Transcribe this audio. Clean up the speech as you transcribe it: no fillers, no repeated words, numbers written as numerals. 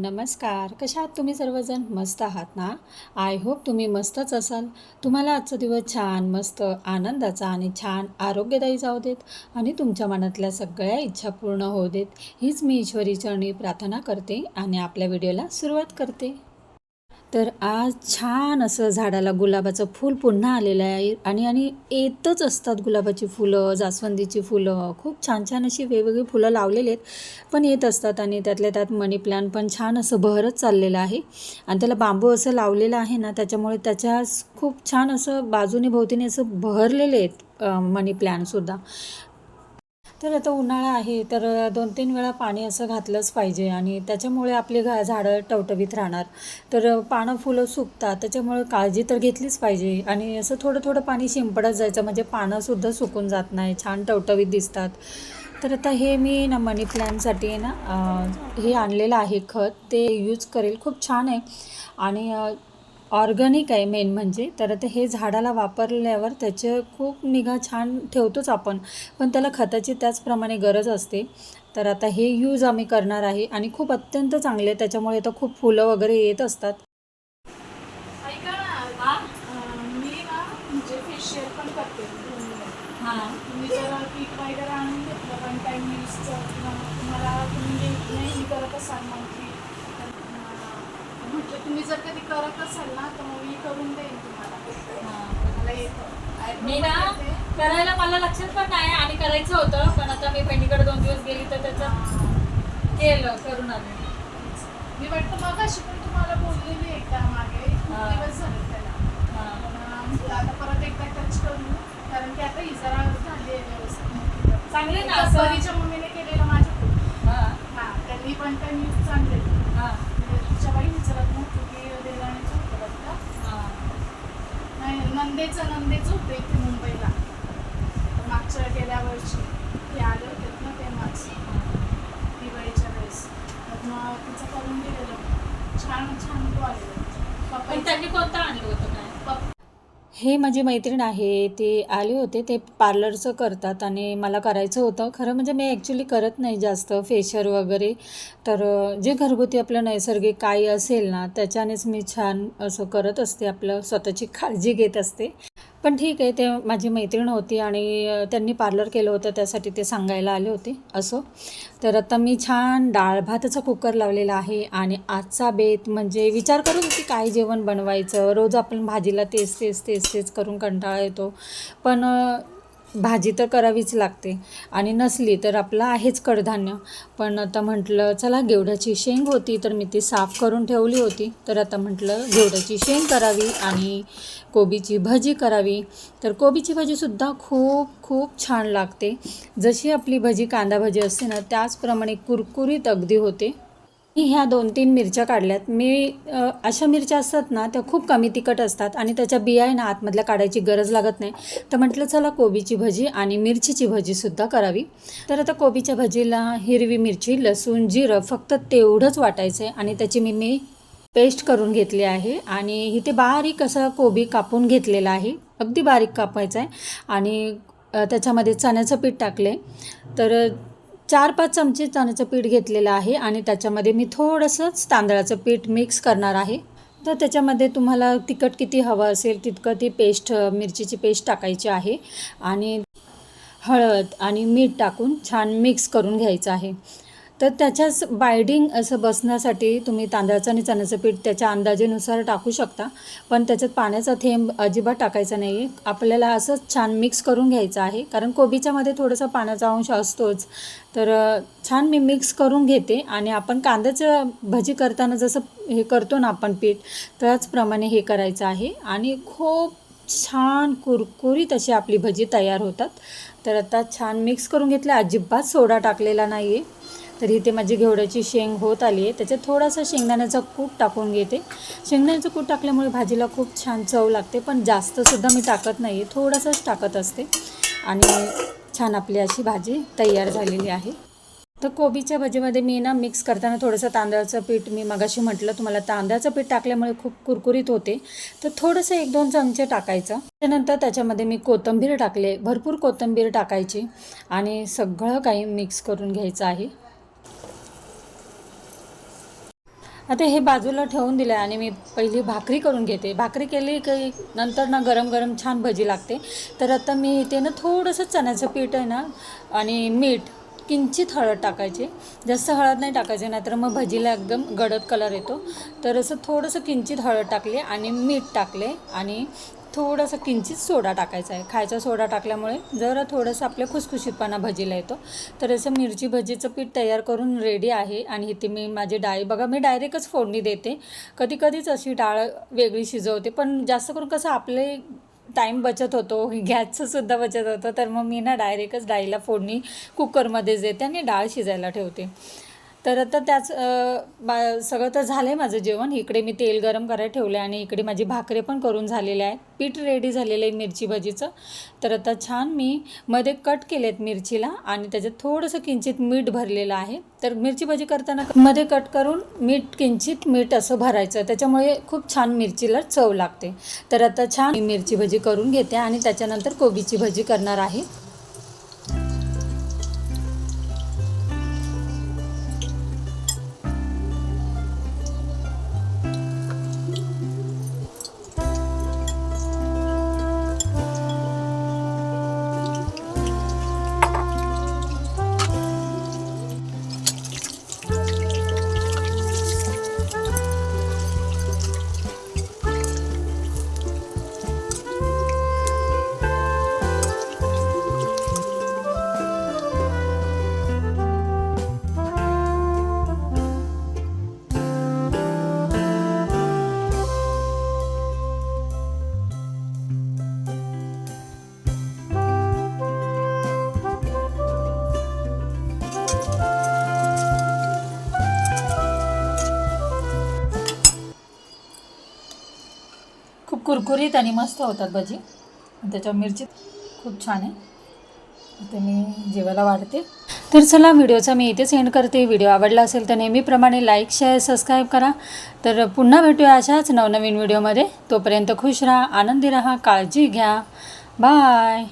नमस्कार. कशा आहात तुम्ही सर्वजण? मस्त आहात ना? आय होप तुम्ही मस्तच असाल. तुम्हाला आजचा दिवस छान, मस्त, आनंदाचा आणि छान आरोग्यदायी जाऊ देत आणि तुमच्या मनातल्या सगळ्या इच्छा पूर्ण होऊ देत. हीच मी ईश्वरीचरणी प्रार्थना करते आणि आपल्या व्हिडिओला सुरुवात करते. तर आज छान असं झाडाला गुलाबाचं फूल पुन्हा आलेलं आहे आणि आणि येतच असतात गुलाबाची फुलं, जास्वंदीची फुलं. खूप छान छान अशी वेगवेगळी फुलं लावलेली आहेत, पण येत असतात आणि त्यातल्या त्यात मनी प्लांट पण छान असं बहरच चाललेलं आहे आणि त्याला बांबू असं लावलेलं आहे ना, त्याच्यामुळे त्याच्या खूप छान असं बाजूने भोवतीने असं बहरलेले आहेत मनी प्लांटसुद्धा. तर आता उन्हाळा आहे तर 2-3 वेळा पाणी असं घातलंच पाहिजे आणि त्याच्यामुळे आपली झाडं टवटवीत राहणार. तर पानं फुलं सुकतात त्याच्यामुळे काळजी तर घेतलीच पाहिजे आणि असं थोडं थोडं पाणी शिंपडत जायचं म्हणजे पानंसुद्धा सुकून जात नाही, छान टवटवीत दिसतात. तर आता हे मी ना मनी प्लॅनसाठी ना हे आणलेलं आहे खत, ते यूज करेल. खूप छान आहे आणि ऑर्गॅनिक आहे मेन म्हणजे. तर आता हे झाडाला वापरल्यावर त्याचे खूप निगा छान ठेवतोच आपण, पण त्याला खताची त्याचप्रमाणे गरज असते. तर आता हे यूज आम्ही करणार आहे आणि खूप अत्यंत चांगले, त्याच्यामुळे तर खूप फुलं वगैरे येत असतात. ऐका ना, मी ना म्हणजे फेशियल पण करते. हां. तुम्ही जर किट वगैरे आणून घेतलं वन टाईम यूजचं किंवा तुम्हाला तुम्ही नेहमी करत असाल मंथली, म्हटलं तुम्ही जर कधी करत असाल ना तर मग मी करून देईन तुम्हाला. मला येतं मी ना करायला मला लक्षात पण नाही आणि करायचं होतं, पण आता मी बहिणीकडे 2 दिवस गेली तर त्याचं केलं, करून आले. मी वाटतं मग अशी पण तुम्हाला बोललेली एकदा मागे, खूप दिवस झाले त्याला. पण आता परत एकदा टच करू, कारण की आता ही जरा झाली आहे व्यवस्थित. चांगले ना एकदा असं. परीच्या मम्मीने केलेलं माझ्या. हां, त्यांनी पण न्यूज चांगले. तिच्या बहिणीचं लग्न होतं की देवराणीचं होतं लग्न. नाही, नंदेचं होतं इथे मुंबईला. मागच्या गेल्या वर्षी ते आले होते ना तेव्हाच, दिवाळीच्या वेळेस. तर मग तिचं करून दिलेलं छान छान तो आलेलं. पण त्यांनी कोणतं आणलं होतं काय? पप हे माझी मैत्रीण आहे, ते आले होते, ते पार्लरचं करतात आणि मला करायचं होतं. खरं म्हणजे मी ॲक्च्युली करत नाही जास्त फेशियल वगैरे. तर जे घरगुती आपलं नैसर्गिक काही असेल ना, त्याच्यानेच मी छान असं करत असते, आपलं स्वतःची काळजी घेत असते. पण ठीक आहे, ते माझी मैत्रीण होती आणि त्यांनी पार्लर केलं होतं, त्यासाठी ते सांगायला आले होते, असो. तर आता मी छान डाळ भाताचा कुकर लावलेला आहे आणि आजचा बेत म्हणजे विचार करत होती काय जेवण बनवायचं. रोज आपण भाजीला तेच तेच तेच तेच करून कंटाळा येतो, पण भाजी तर करावीच लागते आणि नसली तर आपलं आहेच कडधान्य. पण आता म्हटलं चला, घेवड्याची शेंग होती तर मी ती साफ करून ठेवली होती, तर आता म्हटलं घेवड्याची शेंग करावी आणि कोबीची भजी करावी. तर कोबीची भजीसुद्धा खूप खूप छान लागते. जशी आपली भजी कांदा भजी असते ना, त्याचप्रमाणे कुरकुरीत अगदी होते. मी ह्या 2-3 मिरच्या काढल्यात. अशा मिरच्या असतात ना, त्या खूप कमी तिखट असतात आणि त्याच्या बिया आहे ना, आतमधल्या काढायची गरज लागत नाही. तर म्हटलं चला कोबीची भजी आणि मिरचीची भजीसुद्धा करावी. तर आता कोबीच्या भजीला हिरवी मिरची, लसूण, जिरं फक्त तेवढंच वाटायचं आहे आणि त्याची मी पेस्ट करून घेतली आहे आणि इथे बारीक असा कोबी कापून घेतलेला आहे. अगदी बारीक कापायचा आहे आणि त्याच्यामध्ये चण्याचं पीठ टाकले. तर 4-5 चमचे चण्याचं पीठ घेतलेलं आहे आणि त्याच्यामध्ये मी थोडंसंच तांदळाचं पीठ मिक्स करणार आहे. तर त्याच्यामध्ये तुम्हाला तिखट किती हवं असेल तितकं ती पेस्ट, मिरचीची पेस्ट टाकायची आहे आणि हळद आणि मीठ टाकून छान मिक्स करून घ्यायचं आहे. तर त्याच्याच बाइंडिंग असं बसण्यासाठी तुम्ही तांदळाचं आणि चण्याचं पीठ त्याच्या अंदाजेनुसार टाकू शकता, पण त्याच्यात पाण्याचा थेंब अजिबात टाकायचा नाही आहे. आपल्याला असंच छान मिक्स करून घ्यायचं आहे, कारण कोबीच्यामध्ये थोडंसं पाण्याचा अंश असतोच. तर छान मी मिक्स करून घेते आणि आपण कांद्याचं भजी करताना जसं हे करतो ना आपण पीठ, त्याचप्रमाणे हे करायचं आहे आणि खूप छान कुरकुरीत अशी आपली भजी तयार होतात. तर आता छान मिक्स करून घेतलं, अजिबात सोडा टाकलेला नाही आहे. तर इथे माझी घेवड्याची शेंग होत आली आहे, त्याच्यात थोडासा शेंगदाण्याचा कूट टाकून घेते. शेंगदाण्याचं कूट टाकल्यामुळे भाजीला खूप छान चव लागते, पण जास्तसुद्धा मी टाकत नाही आहे, थोडंसंच टाकत असते आणि छान आपली अशी भाजी तयार झालेली आहे. तर कोबीच्या भाजीमध्ये मी ना मिक्स करताना थोडंसं तांदळाचं पीठ, मी मगाशी म्हटलं तुम्हाला तांदळाचं पीठ टाकल्यामुळे खूप कुरकुरीत होते, तर थोडंसं 1-2 चमचे टाकायचं. त्यानंतर त्याच्यामध्ये मी कोथिंबीर टाकले, भरपूर कोथिंबीर टाकायची आणि सगळं काही मिक्स करून घ्यायचं आहे. आता हे बाजूला ठेवून दिलं आहे आणि मी पहिली भाकरी करून घेते. भाकरी केली की नंतर ना गरम गरम छान भजी लागते. तर आता मी इथे ना थोडंसं चण्याचं पीठ आहे ना आणि मीठ, किंचित हळद टाकायची. जास्त हळद नाही टाकायची, नाहीतर मग भजीला एकदम गडद कलर येतो. तर असं थोडंसं किंचित हळद टाकले आणि मीठ टाकले आणि थोडंसं किंचित सोडा टाकायचा आहे. खायचा सोडा टाकल्यामुळे जरा थोडंसं आपल्या खुसखुशीतपणा भजीला येतो. तर असं मिरची भजीचं पीठ तयार करून रेडी आहे. आणि इथे मी माझी डाळ बघा, मी डायरेक्टच फोडणी देते. कधी कधीच अशी डाळ वेगळी शिजवते, पण जास्त करून कसं आपले टाईम बचत होतो, गॅसचं सुद्धा बचत होतं. तर मग मी ना डायरेक्टच डाळीला फोडणी कुकरमध्येच देते आणि डाळ शिजायला ठेवते. तर आता सगळं तर झालं आहे माझं जेवण. इकडे मी तेल गरम करायला ठेवलं आहे आणि इकडे माझी भाकरी पण करून झालेली आहे. पीठ रेडी झालेलं आहे मिरची भजीचं. तर आता छान मी मध्ये कट केले आहेत मिरचीला आणि त्याच्यात थोडंसं किंचित मीठ भरलेलं आहे. तर मिरची भजी करताना मध्ये कट करून किंचित मीठ असं भरायचं, त्याच्यामुळे खूप छान मिरचीला चव लागते. तर आता छान मी मिरची भजी करून घेते आणि त्याच्यानंतर कोबीची भजी करणार आहे. खूप कुरकुरीत आणि मस्त होतात भजी. त्याच्यावर मिरची खूप छान आहे. ते मी जेवायला वाढते. तर चला, व्हिडिओचा मी इथेच एंड करते. व्हिडिओ आवडला असेल तर नेहमीप्रमाणे लाईक, शेअर, सबस्क्राईब करा. तर पुन्हा भेटूया अशाच नवनवीन व्हिडिओमध्ये. तोपर्यंत खुश राहा, आनंदी राहा, काळजी घ्या. बाय.